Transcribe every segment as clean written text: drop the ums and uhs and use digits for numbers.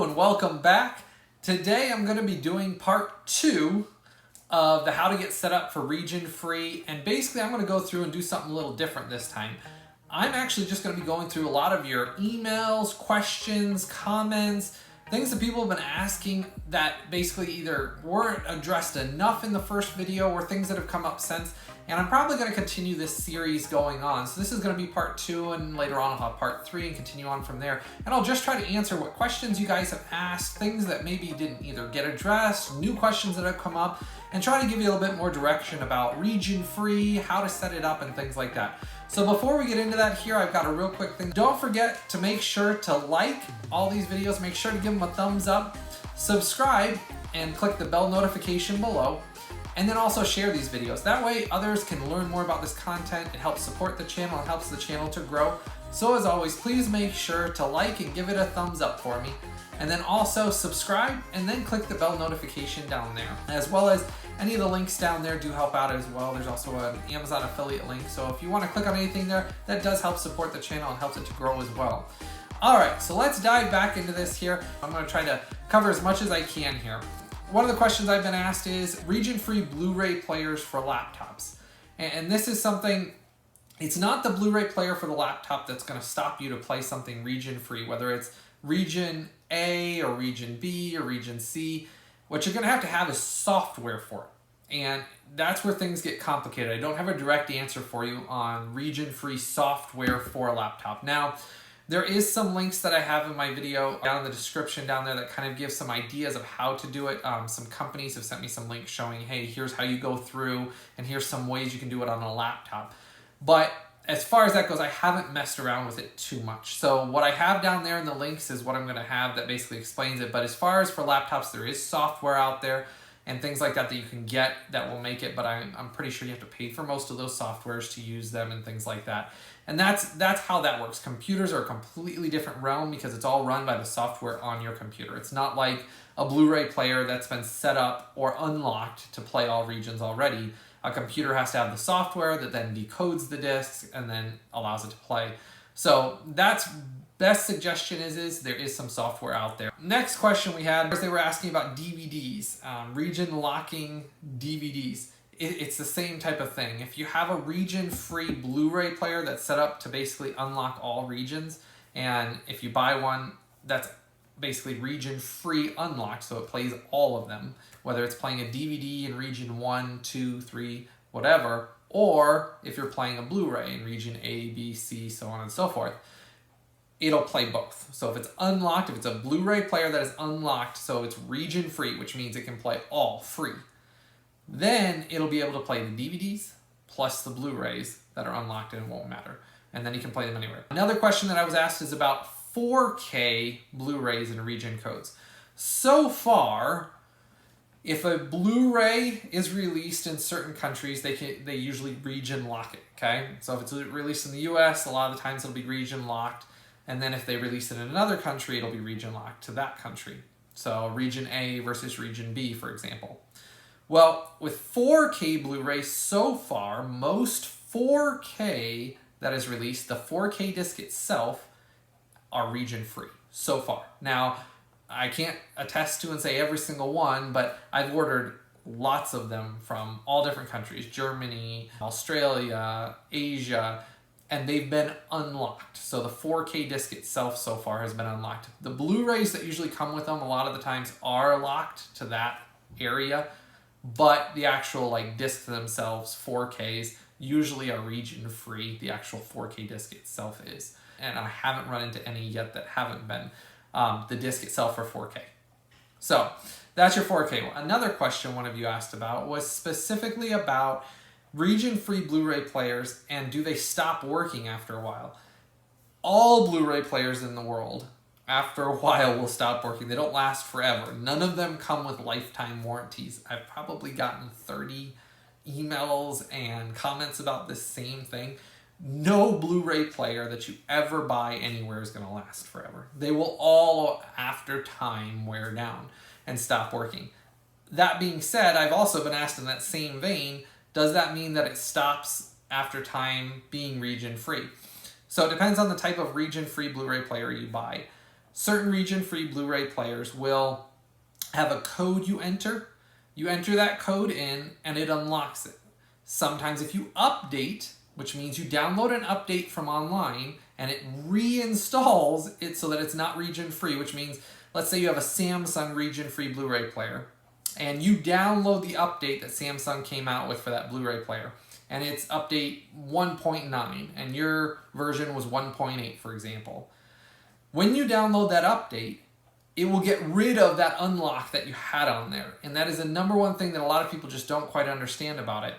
and welcome back. Today I'm going to be doing part 2 of the how to get set up for region free, and basically I'm going to go through and do something a little different this time. I'm actually just going to be going through a lot of your emails, questions, comments, things that people have been asking that basically either weren't addressed enough in the first video or things that have come up since. And I'm probably going to continue this series going on. So this is going to be part 2, and later on I'll have part 3 and continue on from there. And I'll just try to answer what questions you guys have asked, things that maybe didn't either get addressed, new questions that have come up, and try to give you a little bit more direction about region free, how to set it up, and things like that. So before we get into that here, I've got a real quick thing. Don't forget to make sure to like all these videos. Make sure to give them a thumbs up, subscribe, and click the bell notification below. And then also share these videos. That way others can learn more about this content. It helps support the channel, it helps the channel to grow. So as always, please make sure to like and give it a thumbs up for me. And then also subscribe and then click the bell notification down there. As well as any of the links down there do help out as well. There's also an Amazon affiliate link. So if you want to click on anything there, that does help support the channel and helps it to grow as well. All right, so let's dive back into this here. I'm gonna try to cover as much as I can here. One of the questions I've been asked is region-free Blu-ray players for laptops. And this is something, it's not the Blu-ray player for the laptop that's going to stop you to play something region-free, whether it's region A or region B or region C. What you're going to have is software for it. And that's where things get complicated. I don't have a direct answer for you on region-free software for a laptop. Now, there is some links that I have in my video down in the description down there that kind of give some ideas of how to do it. Some companies have sent me some links showing, hey, here's how you go through, and here's some ways you can do it on a laptop. But as far as that goes, I haven't messed around with it too much. So what I have down there in the links is what I'm going to have that basically explains it. But as far as for laptops, there is software out there and things like that that you can get that will make it, but I'm pretty sure you have to pay for most of those softwares to use them and things like that. And that's how that works. Computers are a completely different realm because it's all run by the software on your computer. It's not like a Blu-ray player that's been set up or unlocked to play all regions already. A computer has to have the software that then decodes the discs and then allows it to play. So that's best suggestion is there is some software out there. Next question we had was they were asking about DVDs, region locking DVDs. It's the same type of thing. If you have a region-free Blu-ray player that's set up to basically unlock all regions, and if you buy one that's basically region-free unlocked, so it plays all of them, whether it's playing a DVD in region 1, 2, 3, whatever, or if you're playing a Blu-ray in region A, B, C, so on and so forth, it'll play both. So if it's unlocked, if it's a Blu-ray player that is unlocked, so it's region-free, which means it can play all free, then it'll be able to play the DVDs plus the Blu-rays that are unlocked and it won't matter. And then you can play them anywhere. Another question that I was asked is about 4K Blu-rays and region codes. So far, if a Blu-ray is released in certain countries, they usually region lock it, okay? So if it's released in the US, a lot of the times it'll be region locked. And then if they release it in another country, it'll be region locked to that country. So region A versus region B, for example. Well, with 4K Blu-ray so far, most 4K that is released, the 4K disc itself, are region-free so far. Now, I can't attest to and say every single one, but I've ordered lots of them from all different countries, Germany, Australia, Asia, and they've been unlocked. So the 4K disc itself so far has been unlocked. The Blu-rays that usually come with them a lot of the times are locked to that area, but the actual discs themselves, 4Ks, usually are region-free. The actual 4K disc itself is. And I haven't run into any yet that haven't been the disc itself for 4K. So that's your 4K one. Another question one of you asked about was specifically about region-free Blu-ray players and do they stop working after a while? All Blu-ray players in the world after a while will stop working. They don't last forever. None of them come with lifetime warranties. I've probably gotten 30 emails and comments about this same thing. No Blu-ray player that you ever buy anywhere is going to last forever. They will all, after time, wear down and stop working. That being said, I've also been asked in that same vein, does that mean that it stops after time being region-free? So it depends on the type of region-free Blu-ray player you buy. certain region-free Blu-ray players will have a code you enter. You enter that code in and it unlocks it. Sometimes if you update, which means you download an update from online and it reinstalls it so that it's not region-free, which means, let's say you have a Samsung region-free Blu-ray player and you download the update that Samsung came out with for that Blu-ray player, and it's update 1.9 and your version was 1.8, for example. When you download that update, it will get rid of that unlock that you had on there. And that is the number one thing that a lot of people just don't quite understand about it.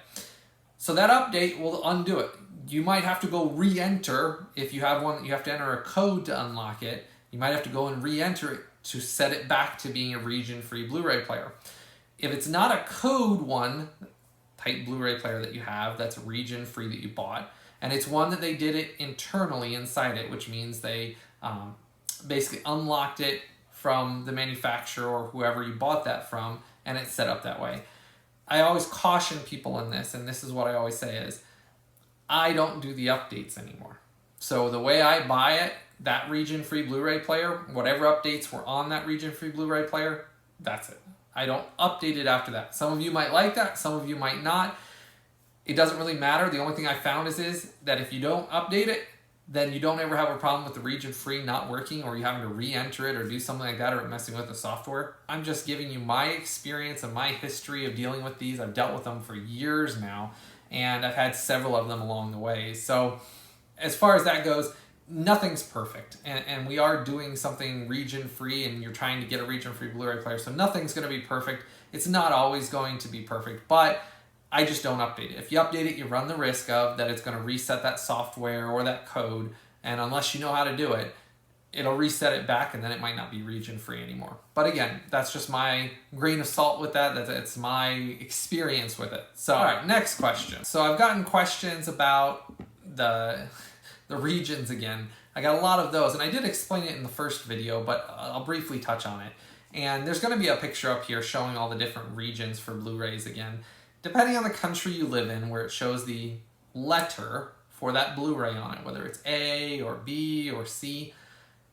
So that update will undo it. You might have to go re-enter. If you have one, you have to enter a code to unlock it. You might have to go and re-enter it to set it back to being a region-free Blu-ray player. If it's not a code one type Blu-ray player that you have, that's region-free that you bought, and it's one that they did it internally inside it, which means they basically unlocked it from the manufacturer or whoever you bought that from, and it's set up that way. I always caution people in this, and this is what I always say is, I don't do the updates anymore. So the way I buy it, that region-free Blu-ray player, whatever updates were on that region-free Blu-ray player, that's it. I don't update it after that. Some of you might like that, some of you might not. It doesn't really matter. The only thing I found is that if you don't update it, then you don't ever have a problem with the region-free not working or you having to re-enter it or do something like that or messing with the software. I'm just giving you my experience and my history of dealing with these. I've dealt with them for years now, and I've had several of them along the way. So as far as that goes, nothing's perfect. And we are doing something region-free, and you're trying to get a region-free Blu-ray player, so nothing's going to be perfect. It's not always going to be perfect, but I just don't update it. If you update it, you run the risk of that it's going to reset that software or that code, and unless you know how to do it, it'll reset it back, and then it might not be region-free anymore. But again, that's just my grain of salt with that. It's my experience with it. So, all right, next question. So I've gotten questions about the regions again. I got a lot of those, and I did explain it in the first video, but I'll briefly touch on it. And there's going to be a picture up here showing all the different regions for Blu-rays again. Depending on the country you live in, where it shows the letter for that Blu-ray on it, whether it's A or B or C,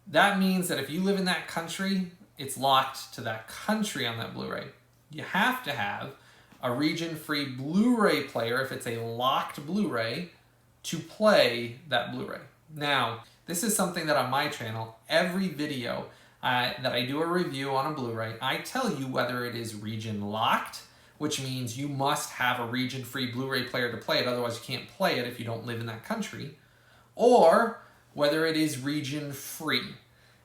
that means that if you live in that country, it's locked to that country on that Blu-ray. You have to have a region-free Blu-ray player, if it's a locked Blu-ray, to play that Blu-ray. Now, this is something that on my channel, every video that I do a review on a Blu-ray, I tell you whether it is region locked, which means you must have a region-free Blu-ray player to play it, otherwise you can't play it if you don't live in that country, or whether it is region-free.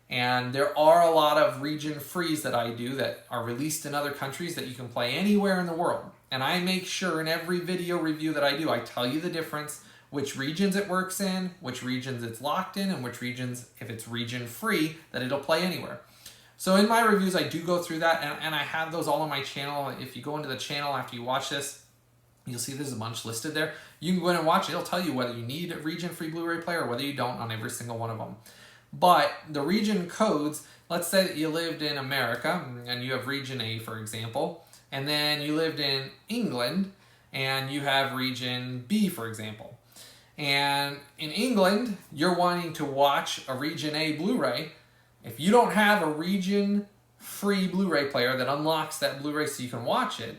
And there are a lot of region-frees that I do that are released in other countries that you can play anywhere in the world. And I make sure in every video review that I do, I tell you the difference, which regions it works in, which regions it's locked in, and which regions, if it's region-free, that it'll play anywhere. So in my reviews, I do go through that, and I have those all on my channel. If you go into the channel after you watch this, you'll see there's a bunch listed there. You can go in and watch it. It'll tell you whether you need a region-free Blu-ray player or whether you don't on every single one of them. But the region codes, let's say that you lived in America, and you have region A, for example, and then you lived in England, and you have region B, for example. And in England, you're wanting to watch a region A Blu-ray. If you don't have a region-free Blu-ray player that unlocks that Blu-ray so you can watch it,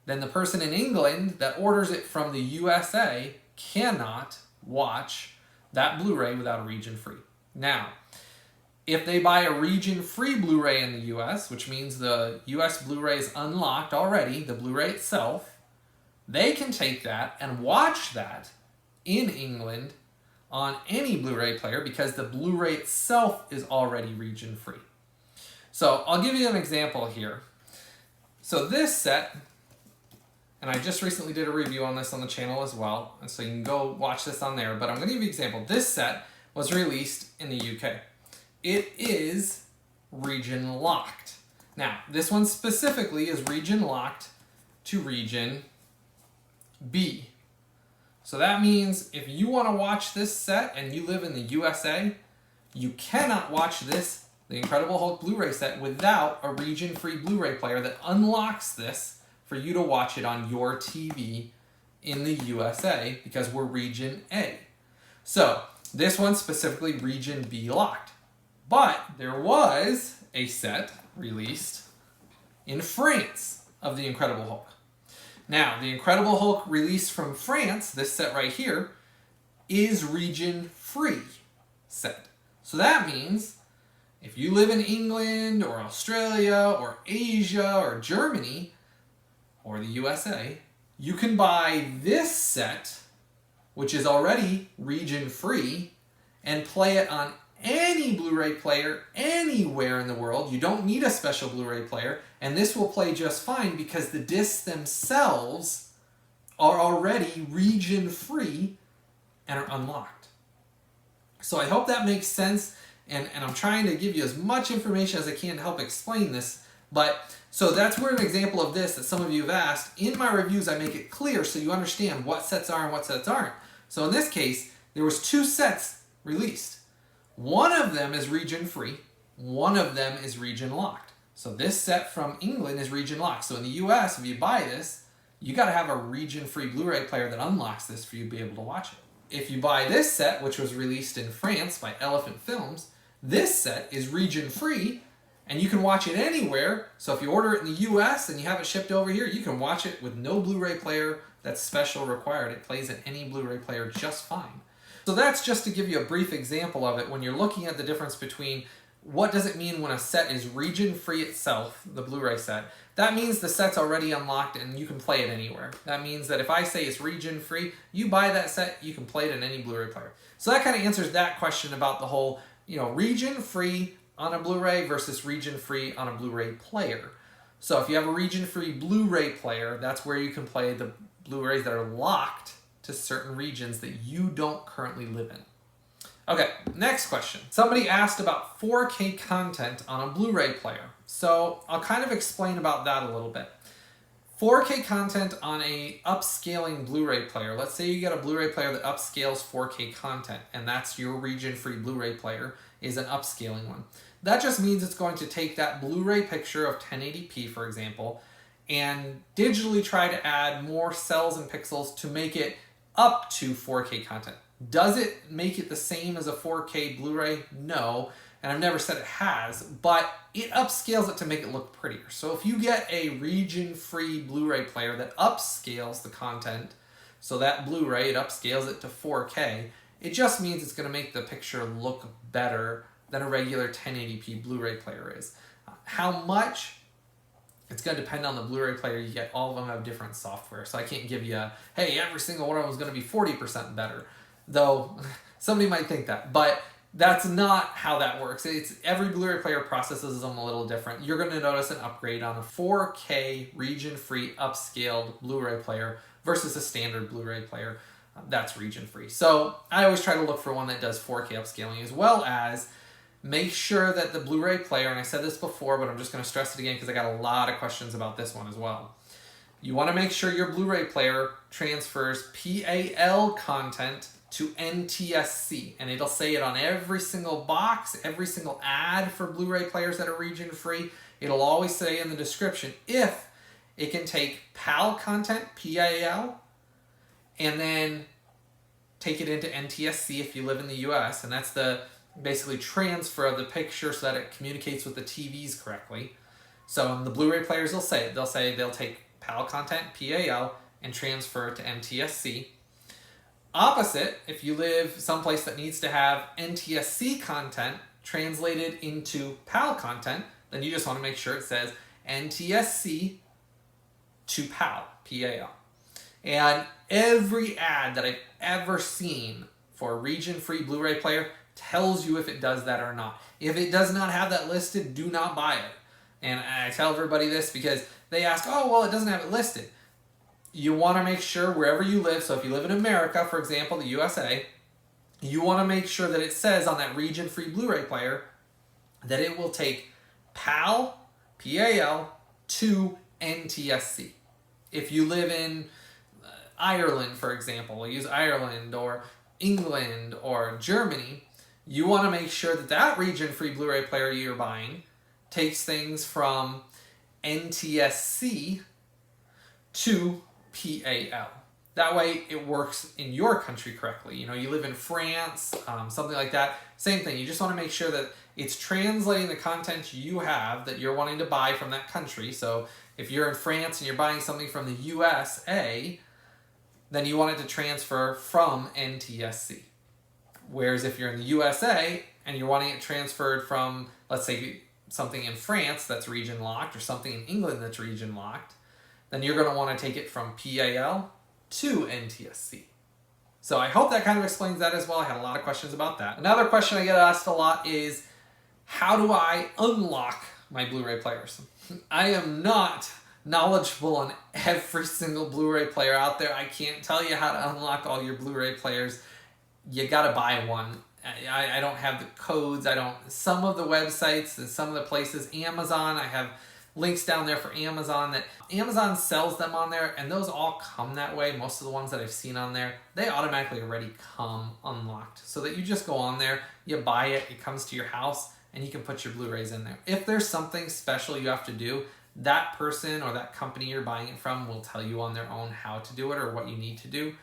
then the person in England that orders it from the USA cannot watch that Blu-ray without a region-free. Now, if they buy a region-free Blu-ray in the US, which means the US Blu-ray is unlocked already, the Blu-ray itself, they can take that and watch that in England on any Blu-ray player because the Blu-ray itself is already region-free. So I'll give you an example here. So this set, and I just recently did a review on this on the channel as well, and so you can go watch this on there, but I'm going to give you an example. This set was released in the UK. It is region locked. Now, this one specifically is region locked to region B. So that means if you want to watch this set and you live in the USA, you cannot watch this, the Incredible Hulk Blu-ray set, without a region-free Blu-ray player that unlocks this for you to watch it on your TV in the USA because we're region A. So this one's specifically region B locked. But there was a set released in France of The Incredible Hulk. Now, The Incredible Hulk released from France, this set right here, is region-free set. So that means if you live in England or Australia or Asia or Germany or the USA, you can buy this set, which is already region-free, and play it on any Blu-ray player anywhere in the world. You don't need a special Blu-ray player, and this will play just fine because the discs themselves are already region-free and are unlocked. So I hope that makes sense, and I'm trying to give you as much information as I can to help explain this. But so that's where an example of this that some of you have asked. In my reviews, I make it clear so you understand what sets are and what sets aren't. So in this case, there was 2 sets released. One of them is region-free, one of them is region-locked. So this set from England is region-locked. So in the US, if you buy this, you got to have a region-free Blu-ray player that unlocks this for you to be able to watch it. If you buy this set, which was released in France by Elephant Films, this set is region-free, and you can watch it anywhere. So if you order it in the US and you have it shipped over here, you can watch it with no Blu-ray player that's special required. It plays in any Blu-ray player just fine. So that's just to give you a brief example of it when you're looking at the difference between what does it mean when a set is region-free itself, the Blu-ray set. That means the set's already unlocked and you can play it anywhere. That means that if I say it's region-free, you buy that set, you can play it in any Blu-ray player. So that kind of answers that question about the whole, region-free on a Blu-ray versus region-free on a Blu-ray player. So if you have a region-free Blu-ray player, that's where you can play the Blu-rays that are locked to certain regions that you don't currently live in. Okay, next question. Somebody asked about 4K content on a Blu-ray player. So I'll kind of explain about that a little bit. 4K content on a upscaling Blu-ray player. Let's say you get a Blu-ray player that upscales 4K content, and that's your region-free Blu-ray player, is an upscaling one. That just means it's going to take that Blu-ray picture of 1080p, for example, and digitally try to add more cells and pixels to make it up to 4K content. Does it make it the same as a 4K Blu-ray? No, and I've never said it has, but it upscales it to make it look prettier. So if you get a region-free Blu-ray player that upscales the content, so that Blu-ray, it upscales it to 4K, it just means it's going to make the picture look better than a regular 1080p Blu-ray player is. How much? It's going to depend on the Blu-ray player you get. All of them have different software, so I can't give you hey, every single one of them is going to be 40% better. Though, somebody might think that, but that's not how that works. Every Blu-ray player processes them a little different. You're going to notice an upgrade on a 4K region-free upscaled Blu-ray player versus a standard Blu-ray player that's region-free. So I always try to look for one that does 4K upscaling, as well as make sure that the Blu-ray player, and I said this before, but I'm just going to stress it again because I got a lot of questions about this one as well. You want to make sure your Blu-ray player transfers PAL content to NTSC, and it'll say it on every single box, every single ad for Blu-ray players that are region-free. It'll always say in the description if it can take PAL content, PAL, and then take it into NTSC if you live in the US, and that's the basically transfer of the picture so that it communicates with the TVs correctly. So in the Blu-ray players, they'll say they'll take PAL content, PAL, and transfer it to NTSC. Opposite, if you live someplace that needs to have NTSC content translated into PAL content, then you just want to make sure it says NTSC to PAL, PAL. And every ad that I've ever seen for a region-free Blu-ray player tells you if it does that or not. If it does not have that listed, do not buy it. And I tell everybody this because they ask, oh, well, it doesn't have it listed. You want to make sure wherever you live, so if you live in America, for example, the USA, you want to make sure that it says on that region-free Blu-ray player that it will take PAL, PAL, to NTSC. If you live in Ireland, for example, we'll use Ireland or England or Germany, you want to make sure that that region-free Blu-ray player you're buying takes things from NTSC to PAL. That way it works in your country correctly. You know, you live in France, something like that. Same thing. You just want to make sure that it's translating the content you have that you're wanting to buy from that country. So if you're in France and you're buying something from the USA, then you want it to transfer from NTSC. Whereas if you're in the USA and you're wanting it transferred from, let's say, something in France that's region locked or something in England that's region locked, then you're going to want to take it from PAL to NTSC. So I hope that kind of explains that as well. I had a lot of questions about that. Another question I get asked a lot is, how do I unlock my Blu-ray players? I am not knowledgeable on every single Blu-ray player out there. I can't tell you how to unlock all your Blu-ray players. You gotta buy one. I don't have the codes. Some of the websites and some of the places, Amazon, I have links down there for Amazon that Amazon sells them on there, and those all come that way. Most of the ones that I've seen on there, they automatically already come unlocked, so that you just go on there, you buy it, it comes to your house, and you can put your Blu-rays in there. If there's something special you have to do, that person or that company you're buying it from will tell you on their own how to do it or what you need to do.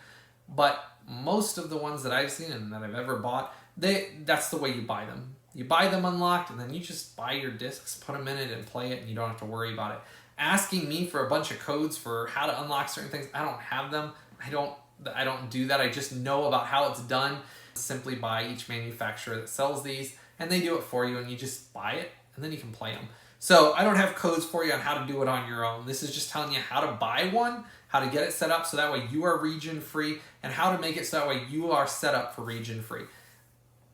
But most of the ones that I've seen and that I've ever bought, that's the way you buy them. You buy them unlocked, and then you just buy your discs, put them in it, and play it, and you don't have to worry about it. Asking me for a bunch of codes for how to unlock certain things, I don't have them. I don't do that. I just know about how it's done. Simply buy each manufacturer that sells these, and they do it for you, and you just buy it, and then you can play them. So I don't have codes for you on how to do it on your own. This is just telling you how to buy one, how to get it set up so that way you are region free, and how to make it so that way you are set up for region free.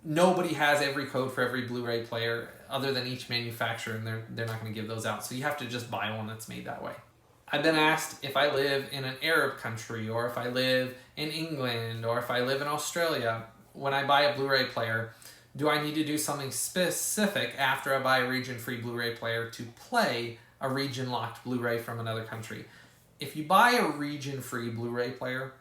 Nobody has every code for every Blu-ray player other than each manufacturer, and they're not going to give those out. So you have to just buy one that's made that way. I've been asked if I live in an Arab country, or if I live in England, or if I live in Australia. When I buy a Blu-ray player, do I need to do something specific after I buy a region-free Blu-ray player to play a region-locked Blu-ray from another country? If you buy a region-free Blu-ray player,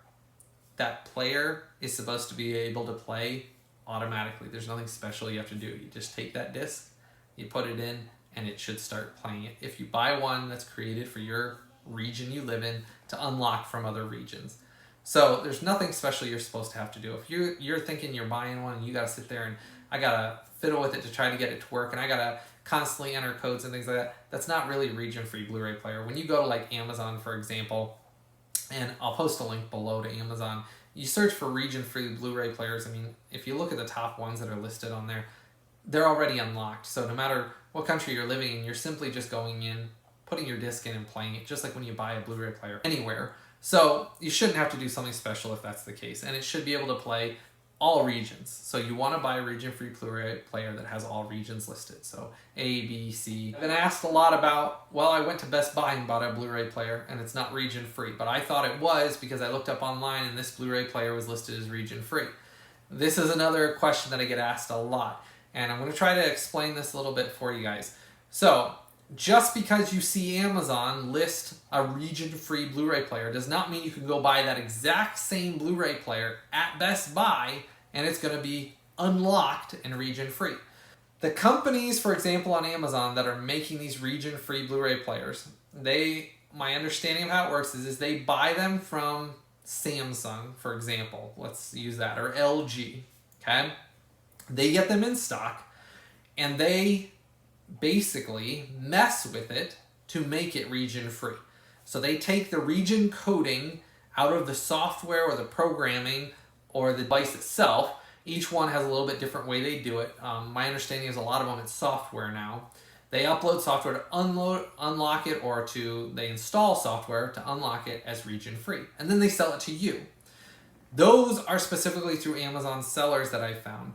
that player is supposed to be able to play automatically. There's nothing special you have to do. You just take that disc, you put it in, and it should start playing it. If you buy one that's created for your region you live in to unlock from other regions. So there's nothing special you're supposed to have to do. If you're thinking you're buying one and you gotta sit there and I gotta fiddle with it to try to get it to work, and I gotta constantly enter codes and things like that, that's not really a region-free Blu-ray player. When you go to like Amazon, for example, and I'll post a link below to Amazon, you search for region-free Blu-ray players. I mean, if you look at the top ones that are listed on there, they're already unlocked. So no matter what country you're living in, you're simply just going in, putting your disc in and playing it, just like when you buy a Blu-ray player anywhere. So you shouldn't have to do something special if that's the case. And it should be able to play all regions. So you want to buy a region-free Blu-ray player that has all regions listed. So A, B, C. I've been asked a lot about, well, I went to Best Buy and bought a Blu-ray player and it's not region-free, but I thought it was because I looked up online and this Blu-ray player was listed as region-free. This is another question that I get asked a lot, and I'm going to try to explain this a little bit for you guys. So just because you see Amazon list a region-free Blu-ray player does not mean you can go buy that exact same Blu-ray player at Best Buy and it's going to be unlocked and region-free. The companies, for example, on Amazon that are making these region-free Blu-ray players, my understanding of how it works is they buy them from Samsung, for example. Let's use that, or LG, okay? They get them in stock and they basically mess with it to make it region-free. So they take the region coding out of the software or the programming or the device itself. Each one has a little bit different way they do it. My understanding is a lot of them it's software now. They upload software to unlock it, or they install software to unlock it as region-free. And then they sell it to you. Those are specifically through Amazon sellers that I found.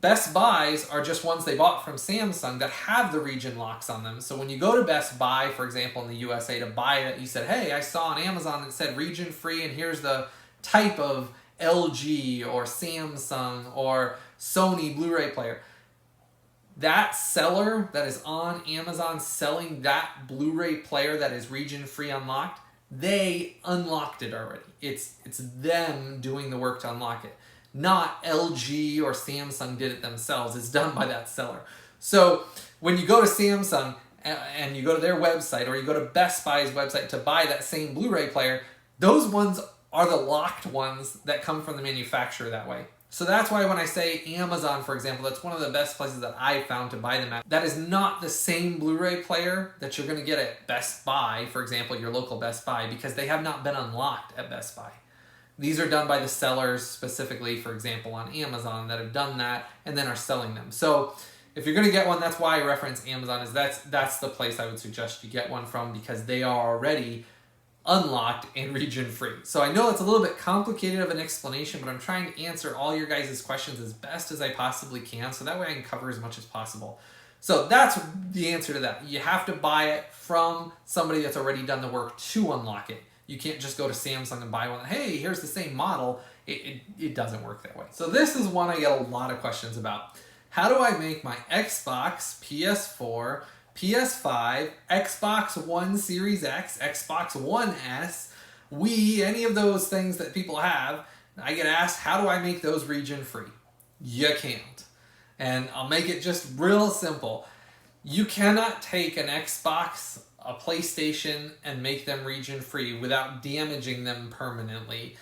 Best Buys are just ones they bought from Samsung that have the region locks on them. So when you go to Best Buy, for example, in the USA to buy it, you said, hey, I saw on Amazon that said region free and here's the type of LG or Samsung or Sony Blu-ray player. That seller that is on Amazon selling that Blu-ray player that is region free unlocked, they unlocked it already. It's them doing the work to unlock it. Not LG or Samsung did it themselves. It's done by that seller. So when you go to Samsung and you go to their website, or you go to Best Buy's website to buy that same Blu-ray player, those ones are the locked ones that come from the manufacturer that way. So that's why when I say Amazon, for example, that's one of the best places that I've found to buy them at. That is not the same Blu-ray player that you're going to get at Best Buy, for example, your local Best Buy, because they have not been unlocked at Best Buy. These are done by the sellers specifically, for example, on Amazon that have done that and then are selling them. So if you're going to get one, that's why I reference Amazon, is that's the place I would suggest you get one from, because they are already unlocked and region free. So I know it's a little bit complicated of an explanation, but I'm trying to answer all your guys' questions as best as I possibly can, so that way I can cover as much as possible. So that's the answer to that. You have to buy it from somebody that's already done the work to unlock it. You can't just go to Samsung and buy one. Hey, here's the same model. It doesn't work that way. So this is one I get a lot of questions about. How do I make my Xbox, PS4, PS5, Xbox One Series X, Xbox One S, Wii, any of those things that people have? I get asked, how do I make those region free? You can't. And I'll make it just real simple. You cannot take an Xbox, a PlayStation, and make them region free without damaging them permanently.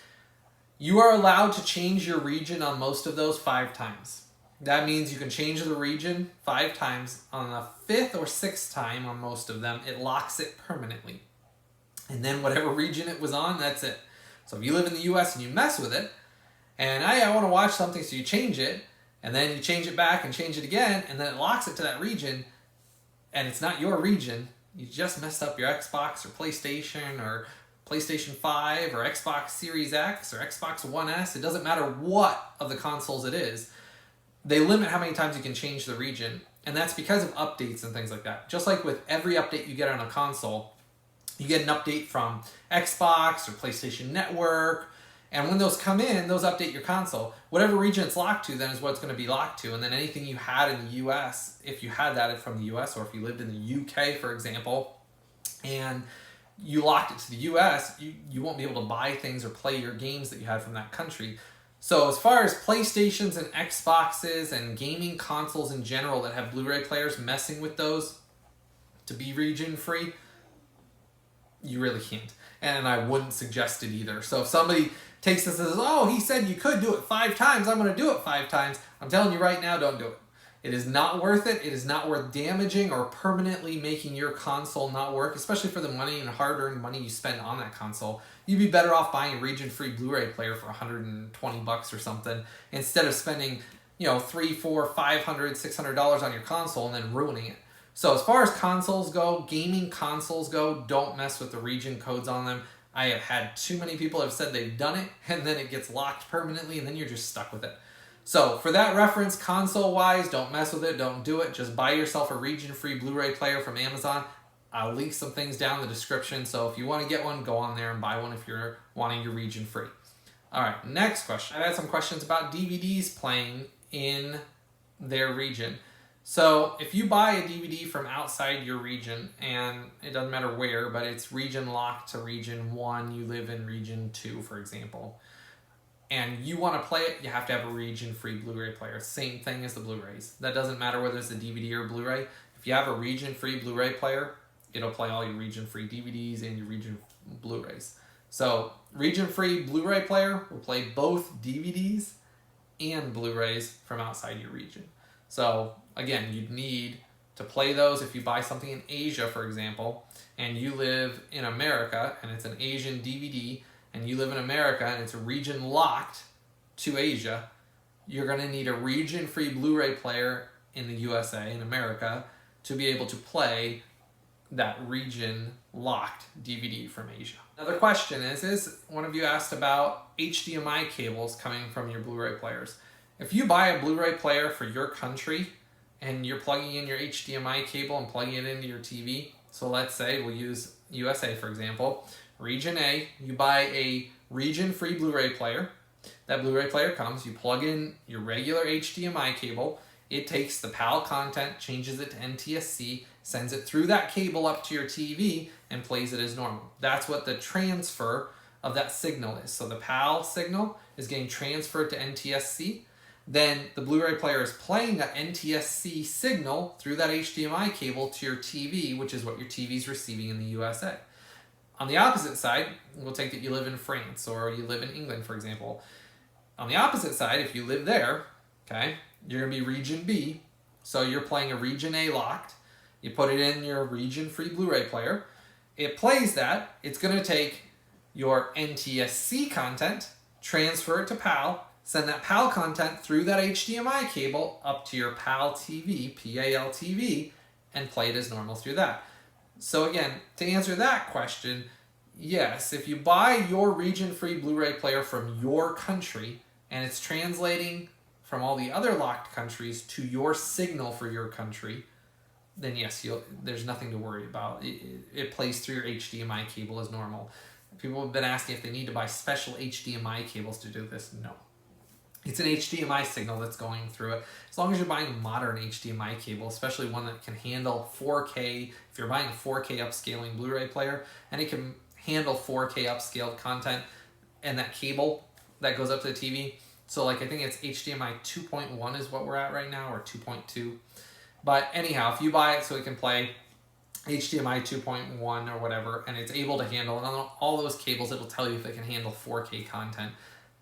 You are allowed to change your region on most of those 5 times. That means you can change the region 5 times. On the 5th or 6th time on most of them, it locks it permanently. And then whatever region it was on, that's it. So if you live in the US and you mess with it, and I want to watch something, so you change it, and then you change it back and change it again, and then it locks it to that region, and it's not your region, you just messed up your Xbox or PlayStation or PlayStation 5 or Xbox Series X or Xbox One S. It doesn't matter what of the consoles it is. They limit how many times you can change the region, and that's because of updates and things like that. Just like with every update you get on a console, you get an update from Xbox or PlayStation Network, and when those come in, those update your console. Whatever region it's locked to then is what it's going to be locked to, and then anything you had in the US, if you had that from the US, or if you lived in the UK, for example, and you locked it to the US, you won't be able to buy things or play your games that you had from that country. So as far as PlayStations and Xboxes and gaming consoles in general that have Blu-ray players, messing with those to be region free, you really can't. And I wouldn't suggest it either. So if somebody takes this and says, oh, he said you could do it 5 times, I'm going to do it 5 times. I'm telling you right now, don't do it. It is not worth it. It is not worth damaging or permanently making your console not work, especially for the money and hard-earned money you spend on that console. You'd be better off buying a region-free Blu-ray player for $120 or something, instead of spending, $300, $400, $500, $600 on your console and then ruining it. So as far as consoles go, gaming consoles go, don't mess with the region codes on them. I have had too many people have said they've done it, and then it gets locked permanently, and then you're just stuck with it. So for that reference, console-wise, don't mess with it, don't do it. Just buy yourself a region-free Blu-ray player from Amazon. I'll link some things down in the description, so if you want to get one, go on there and buy one if you're wanting your region-free. All right, next question. I've had some questions about DVDs playing in their region. So if you buy a DVD from outside your region, and it doesn't matter where, but it's region locked to region 1, you live in region 2, for example, and you want to play it, you have to have a region-free Blu-ray player. Same thing as the Blu-rays. That doesn't matter whether it's a DVD or a Blu-ray. If you have a region-free Blu-ray player, it'll play all your region-free DVDs and your region Blu-rays. So region-free Blu-ray player will play both DVDs and Blu-rays from outside your region. So again, you'd need to play those if you buy something in Asia, for example, and you live in America and it's an Asian DVD, and you live in America and it's a region locked to Asia, you're going to need a region-free Blu-ray player in the USA, in America, to be able to play that region-locked DVD from Asia. Another question is one of you asked about HDMI cables coming from your Blu-ray players. If you buy a Blu-ray player for your country and you're plugging in your HDMI cable and plugging it into your TV, so let's say we'll use USA for example, Region A, you buy a region-free Blu-ray player. That Blu-ray player comes, you plug in your regular HDMI cable, it takes the PAL content, changes it to NTSC, sends it through that cable up to your TV, and plays it as normal. That's what the transfer of that signal is. So the PAL signal is getting transferred to NTSC, then the Blu-ray player is playing that NTSC signal through that HDMI cable to your TV, which is what your TV is receiving in the USA. On the opposite side, we'll take that you live in France or you live in England, for example. On the opposite side, if you live there, okay, you're going to be region B. So you're playing a region A locked. You put it in your region-free Blu-ray player. It plays that. It's going to take your NTSC content, transfer it to PAL, send that PAL content through that HDMI cable up to your PAL TV, PAL TV, and play it as normal through that. So again, to answer that question, yes, if you buy your region-free Blu-ray player from your country and it's translating from all the other locked countries to your signal for your country, then yes, there's nothing to worry about. It plays through your HDMI cable as normal. People have been asking if they need to buy special HDMI cables to do this. No. It's an HDMI signal that's going through it. As long as you're buying a modern HDMI cable, especially one that can handle 4K, if you're buying a 4K upscaling Blu-ray player, and it can handle 4K upscaled content, and that cable that goes up to the TV, so like I think it's HDMI 2.1 is what we're at right now, or 2.2. But anyhow, if you buy it so it can play HDMI 2.1 or whatever, and it's able to handle, and on all those cables, it'll tell you if it can handle 4K content.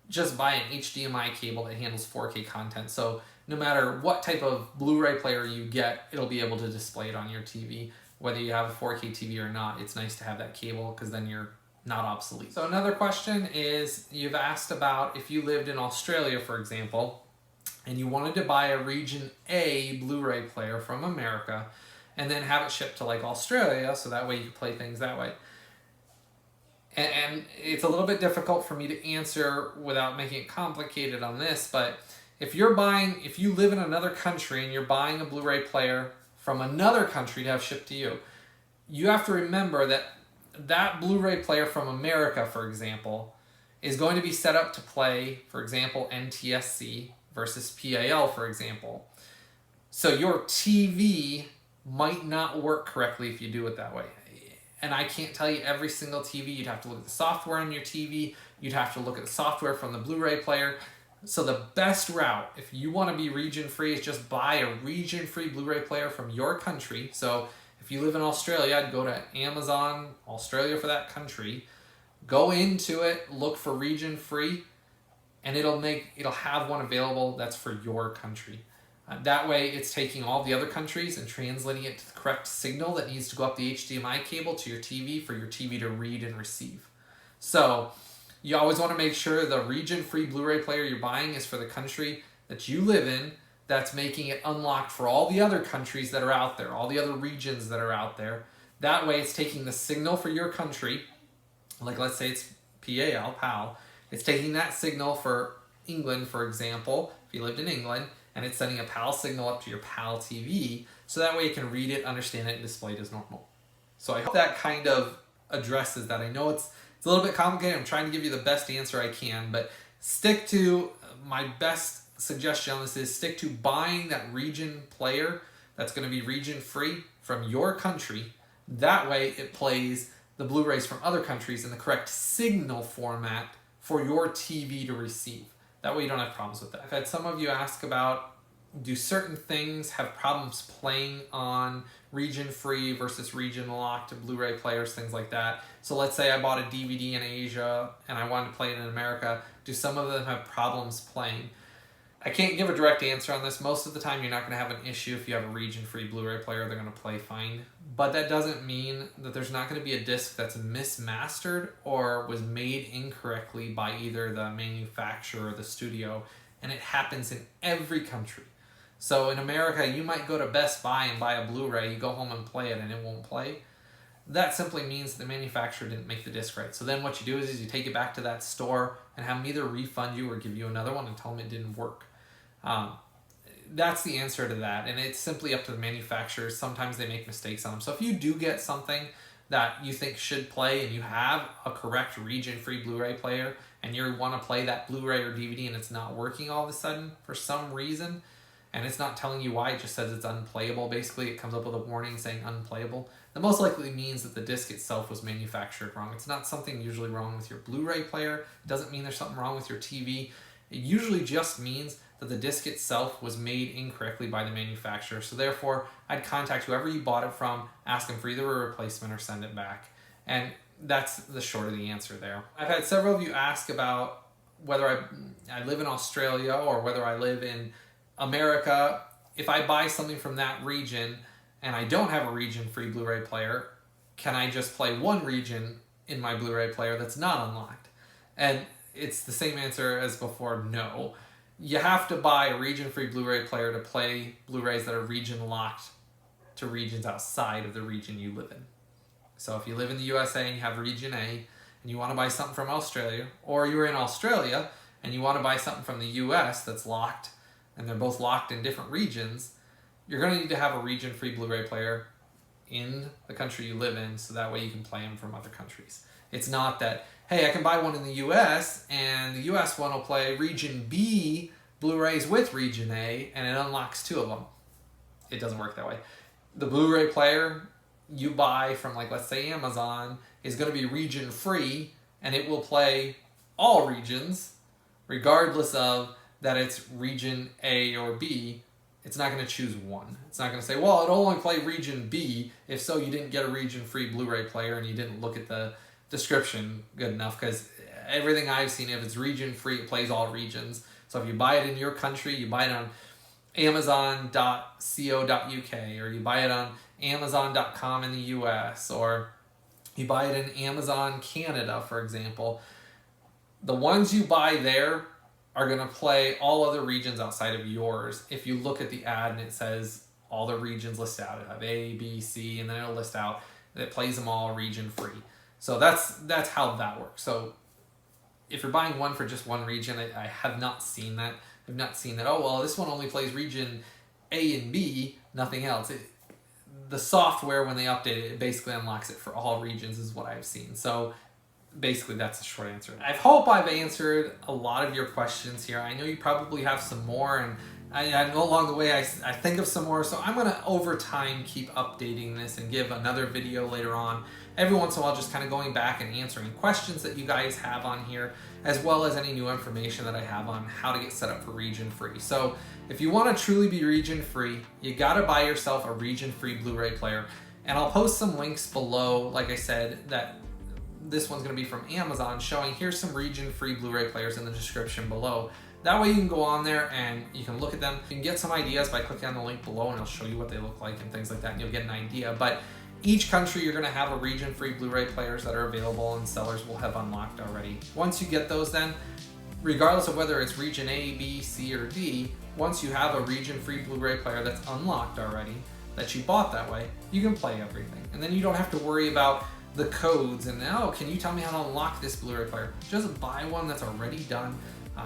Just buy an HDMI cable that handles 4K content. So no matter what type of Blu-ray player you get, it'll be able to display it on your TV. Whether you have a 4K TV or not, it's nice to have that cable because then you're not obsolete. So another question is, you've asked about if you lived in Australia, for example, and you wanted to buy a Region A Blu-ray player from America and then have it shipped to like Australia, so that way you can play things that way. And it's a little bit difficult for me to answer without making it complicated on this, but if you live in another country and you're buying a Blu-ray player from another country to have shipped to you, you have to remember that that Blu-ray player from America, for example, is going to be set up to play, for example, NTSC versus PAL, for example. So your TV might not work correctly if you do it that way. And I can't tell you every single TV. You'd have to look at the software on your TV. You'd have to look at the software from the Blu-ray player. So the best route, if you want to be region-free, is just buy a region-free Blu-ray player from your country. So if you live in Australia, I'd go to Amazon, Australia for that country. Go into it, look for region-free, and it'll have one available that's for your country. That way, it's taking all the other countries and translating it to the correct signal that needs to go up the HDMI cable to your TV for your TV to read and receive. So you always want to make sure the region-free Blu-ray player you're buying is for the country that you live in, that's making it unlocked for all the other countries that are out there, all the other regions that are out there. That way, it's taking the signal for your country, like let's say it's PAL, it's taking that signal for England, for example, if you lived in England, and it's sending a PAL signal up to your PAL TV, so that way you can read it, understand it, and display it as normal. So I hope that kind of addresses that. I know it's a little bit complicated. I'm trying to give you the best answer I can, but stick to my best suggestion on this is stick to buying that region player that's going to be region-free from your country. That way it plays the Blu-rays from other countries in the correct signal format for your TV to receive. That way you don't have problems with that. I've had some of you ask about, do certain things have problems playing on region-free versus region-locked Blu-ray players, things like that. So let's say I bought a DVD in Asia and I wanted to play it in America. Do some of them have problems playing? I can't give a direct answer on this. Most of the time you're not going to have an issue if you have a region-free Blu-ray player. They're going to play fine. But that doesn't mean that there's not going to be a disc that's mismastered or was made incorrectly by either the manufacturer or the studio. And it happens in every country. So in America, you might go to Best Buy and buy a Blu-ray. You go home and play it and it won't play. That simply means the manufacturer didn't make the disc right. So then what you do is you take it back to that store and have them either refund you or give you another one and tell them it didn't work. That's the answer to that, and it's simply up to the manufacturers. Sometimes they make mistakes on them. So if you do get something that you think should play and you have a correct region-free Blu-ray player and you want to play that Blu-ray or DVD and it's not working all of a sudden for some reason, and it's not telling you why, it just says it's unplayable. Basically, it comes up with a warning saying unplayable. That most likely means that the disc itself was manufactured wrong. It's not something usually wrong with your Blu-ray player. It doesn't mean there's something wrong with your TV. It usually just means that the disc itself was made incorrectly by the manufacturer. So therefore, I'd contact whoever you bought it from, ask them for either a replacement or send it back. And that's the short of the answer there. I've had several of you ask about whether I live in Australia or whether I live in America. If I buy something from that region and I don't have a region-free Blu-ray player, can I just play one region in my Blu-ray player that's not unlocked? And it's the same answer as before, no. You have to buy a region-free Blu-ray player to play Blu-rays that are region-locked to regions outside of the region you live in. So if you live in the USA and you have region A and you want to buy something from Australia, or you're in Australia and you want to buy something from the US that's locked, and they're both locked in different regions, you're going to need to have a region-free Blu-ray player in the country you live in, so that way you can play them from other countries. It's not that, hey, I can buy one in the US and the US one will play region B Blu-rays with region A and it unlocks two of them. It doesn't work that way. The Blu-ray player you buy from, like, let's say Amazon is going to be region free, and it will play all regions regardless of that it's region A or B. It's not going to choose one. It's not going to say, well, it'll only play region B. If so, you didn't get a region-free Blu-ray player and you didn't look at the description good enough, because everything I've seen, if it's region-free, it plays all regions. So if you buy it in your country, you buy it on amazon.co.uk, or you buy it on amazon.com in the US, or you buy it in Amazon Canada, for example, the ones you buy there are going to play all other regions outside of yours. If you look at the ad and it says all the regions listed out, it'll have A, B, C, and then it'll list out that it plays them all region free. So that's how that works. So if you're buying one for just one region, I have not seen that. I've not seen that, oh, well, this one only plays region A and B, nothing else. The software, when they update it, it basically unlocks it for all regions, is what I've seen. So basically, that's the short answer. I hope I've answered a lot of your questions here. I know you probably have some more, and I know along the way I think of some more, so I'm going to, over time, keep updating this and give another video later on. Every once in a while, just kind of going back and answering questions that you guys have on here, as well as any new information that I have on how to get set up for region-free. So if you want to truly be region-free, you got to buy yourself a region-free Blu-ray player. And I'll post some links below, like I said, that this one's going to be from Amazon, showing here's some region-free Blu-ray players in the description below. That way you can go on there and you can look at them. You can get some ideas by clicking on the link below, and it'll show you what they look like and things like that, and you'll get an idea. But each country, you're going to have a region-free Blu-ray players that are available, and sellers will have unlocked already. Once you get those, then, regardless of whether it's region A, B, C, or D, once you have a region-free Blu-ray player that's unlocked already, that you bought that way, you can play everything. And then you don't have to worry about the codes and, oh, can you tell me how to unlock this Blu-ray player? Just buy one that's already done.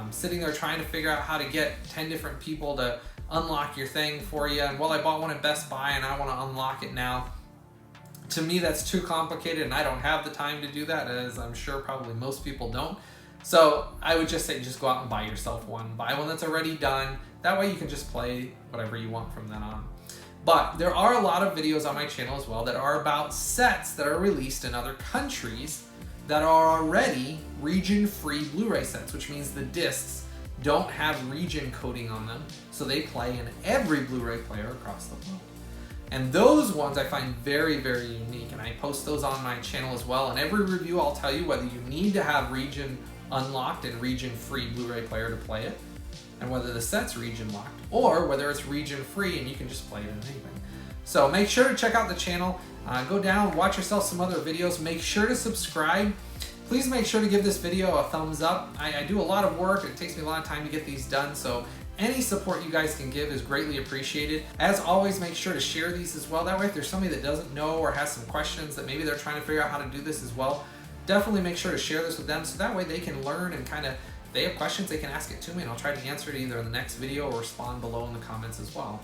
Sitting there trying to figure out how to get 10 different people to unlock your thing for you, and well, I bought one at Best Buy and I want to unlock it now. To me, that's too complicated, and I don't have the time to do that, as I'm sure probably most people don't. So I would just say, just go out and buy yourself one. Buy one that's already done. That way you can just play whatever you want from then on. But there are a lot of videos on my channel as well that are about sets that are released in other countries that are already region-free Blu-ray sets, which means the discs don't have region coding on them, so they play in every Blu-ray player across the globe. And those ones I find very, very unique, and I post those on my channel as well. In every review, I'll tell you whether you need to have region unlocked and region-free Blu-ray player to play it, and whether the set's region-locked, or whether it's region-free and you can just play it in anything. So make sure to check out the channel. Go down, watch yourself some other videos. Make sure to subscribe. Please make sure to give this video a thumbs up. I do a lot of work. It takes me a lot of time to get these done, so any support you guys can give is greatly appreciated. As always, make sure to share these as well. That way, if there's somebody that doesn't know or has some questions that maybe they're trying to figure out how to do this as well, definitely make sure to share this with them, so that way they can learn and kind of, if they have questions, they can ask it to me, and I'll try to answer it either in the next video or respond below in the comments as well.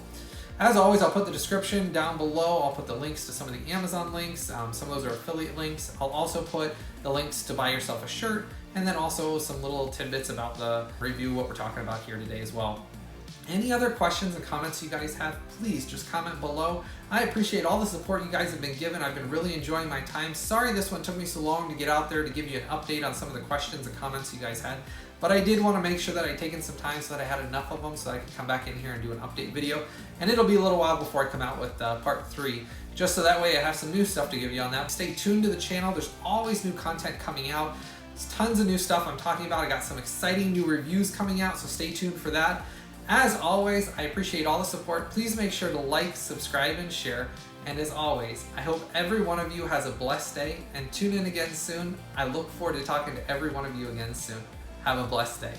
As always, I'll put the description down below. I'll put the links to some of the Amazon links. Some of those are affiliate links. I'll also put the links to buy yourself a shirt, and then also some little tidbits about the review, what we're talking about here today as well. Any other questions and comments you guys have, please just comment below. I appreciate all the support you guys have been given. I've been really enjoying my time. Sorry this one took me so long to get out there to give you an update on some of the questions and comments you guys had. But I did want to make sure that I'd taken some time so that I had enough of them so that I could come back in here and do an update video. And it'll be a little while before I come out with part 3. just so that way I have some new stuff to give you on that. Stay tuned to the channel. There's always new content coming out. There's tons of new stuff I'm talking about. I got some exciting new reviews coming out, so stay tuned for that. As always, I appreciate all the support. Please make sure to like, subscribe, and share. And as always, I hope every one of you has a blessed day, and tune in again soon. I look forward to talking to every one of you again soon. Have a blessed day.